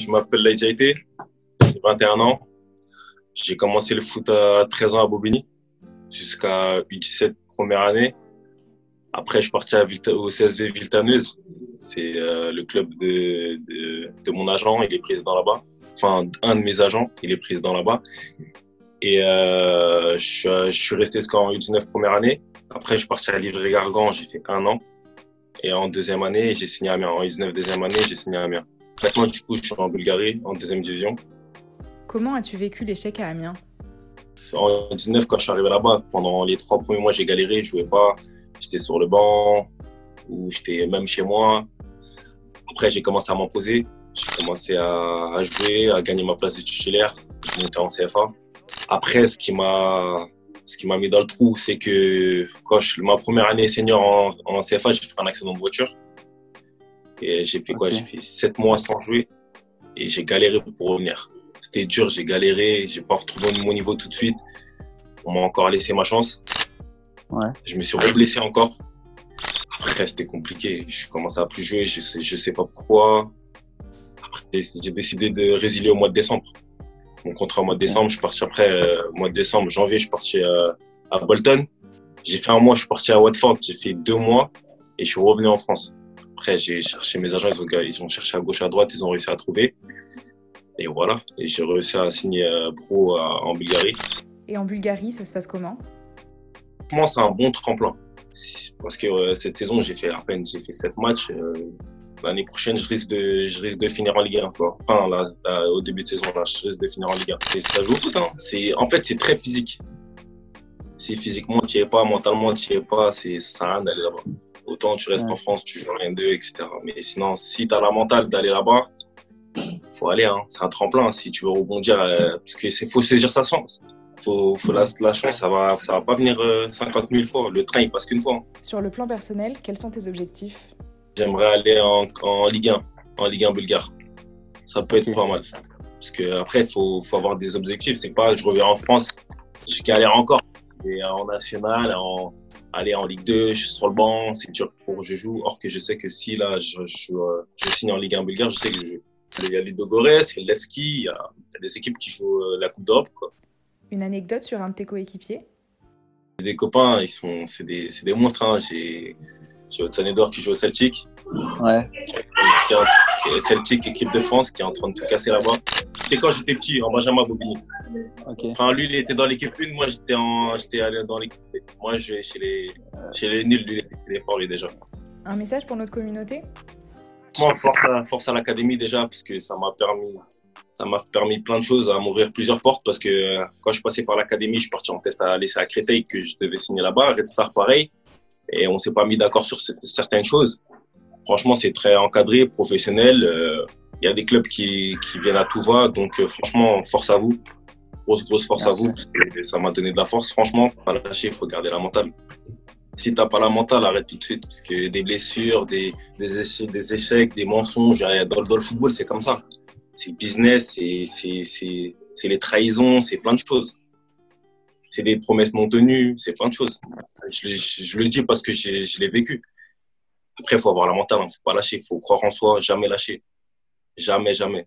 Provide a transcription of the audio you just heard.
Je m'appelle Laïd Jaïté, j'ai 21 ans. J'ai commencé le foot à 13 ans à Bobigny, jusqu'à U17 première année. Après, je suis parti au CSV Villetaneuse. C'est le club de mon agent, il est président là-bas. Enfin, un de mes agents, il est président là-bas. Et je suis resté jusqu'en U19 première année. Après, je suis parti à Livry-Gargan, j'ai fait 1 an. Et en deuxième année, j'ai signé à Amiens. En U19 deuxième année, j'ai signé à Amiens. Maintenant, du coup, je suis en Bulgarie, en deuxième division. Comment as-tu vécu l'échec à Amiens? En 19, quand je suis arrivé là-bas, pendant les 3 premiers mois, j'ai galéré, je jouais pas. J'étais sur le banc ou j'étais même chez moi. Après, j'ai commencé à m'imposer. J'ai commencé à jouer, à gagner ma place de titulaire. Je montais en CFA. Après, ce qui m'a mis dans le trou, c'est que ma première année senior en CFA, j'ai fait un accident de voiture. Et j'ai fait quoi? J'ai fait 7 mois sans jouer et j'ai galéré pour revenir. C'était dur, j'ai galéré, j'ai pas retrouvé mon niveau tout de suite. On m'a encore laissé ma chance. Ouais. Je me suis reblessé encore. Après, c'était compliqué. Je commençais à plus jouer, je sais pas pourquoi. Après, j'ai décidé de résilier au mois de décembre. Mon contrat au mois de décembre, je suis parti après, mois de décembre, janvier, je suis parti à Bolton. J'ai fait 1 mois, je suis parti à Watford. J'ai fait 2 mois et je suis revenu en France. Après, j'ai cherché mes agents, ils ont cherché à gauche, à droite, ils ont réussi à trouver. Et voilà, et j'ai réussi à signer pro en Bulgarie. Et en Bulgarie, ça se passe comment? Franchement, c'est un bon tremplin. Parce que cette saison, j'ai fait 7 matchs. L'année prochaine, je risque de finir en Ligue 1, tu vois. Enfin, là, au début de saison, là, je risque de finir en Ligue 1. Et ça joue au foot, hein. En fait, c'est très physique. Si physiquement, tu n'y es pas, mentalement, tu n'y es pas, ça sert à rien d'aller là-bas. Autant tu restes en France, tu joues rien d'eux, etc. Mais sinon, si tu as la mentale d'aller là-bas, faut aller, hein. C'est un tremplin si tu veux rebondir, parce que faut saisir sa chance. La chance, ça va pas venir 50 000 fois. Le train, il passe qu'une fois. Sur le plan personnel, quels sont tes objectifs? J'aimerais aller en Ligue 1, en Ligue 1 bulgare. Ça peut être pas mal. Parce que après, faut avoir des objectifs. C'est pas, je reviens en France, je galère encore. Et en national, aller en Ligue 2, je suis sur le banc, c'est dur pour que je joue. Or que je sais que si là, je signe en Ligue 1 bulgare, je sais que je joue. Il y a Ludogorets, il y a Levski, il y a des équipes qui jouent la Coupe d'Europe, quoi. Une anecdote sur un de tes coéquipiers? Des copains, c'est des monstres, hein. J'ai Hudson Edouard qui joue au Celtic. Ouais. C'est Celtic, équipe de France, qui est en train de tout casser là-bas. C'était quand j'étais petit, en Benjamin Bobigny. Okay. Enfin, lui, il était dans l'équipe 1, moi, j'étais allé dans l'équipe 2. Moi, je jouais chez les nuls, lui, il était fort, lui, déjà. Un message pour notre communauté? Moi, force à l'académie, déjà, parce que ça m'a permis plein de choses, à m'ouvrir plusieurs portes, parce que quand je suis passé par l'académie, je suis parti en test à l'essai à Créteil, que je devais signer là-bas, Red Star, pareil. Et on s'est pas mis d'accord sur certaines choses. Franchement, c'est très encadré, professionnel. Il y a des clubs qui viennent à tout va. Donc, franchement, force à vous. Grosse force à vous. Parce que ça m'a donné de la force. Franchement, pas lâcher, il faut garder la mentale. Si t'as pas la mentale, arrête tout de suite. Parce que des blessures, des échecs, des mensonges, dans le football, c'est comme ça. C'est le business, c'est les trahisons, c'est plein de choses. C'est des promesses non tenues, c'est plein de choses. Je le dis parce que je l'ai vécu. Après, il faut avoir la mentale, il ne faut pas lâcher, il faut croire en soi, jamais lâcher. Jamais, jamais.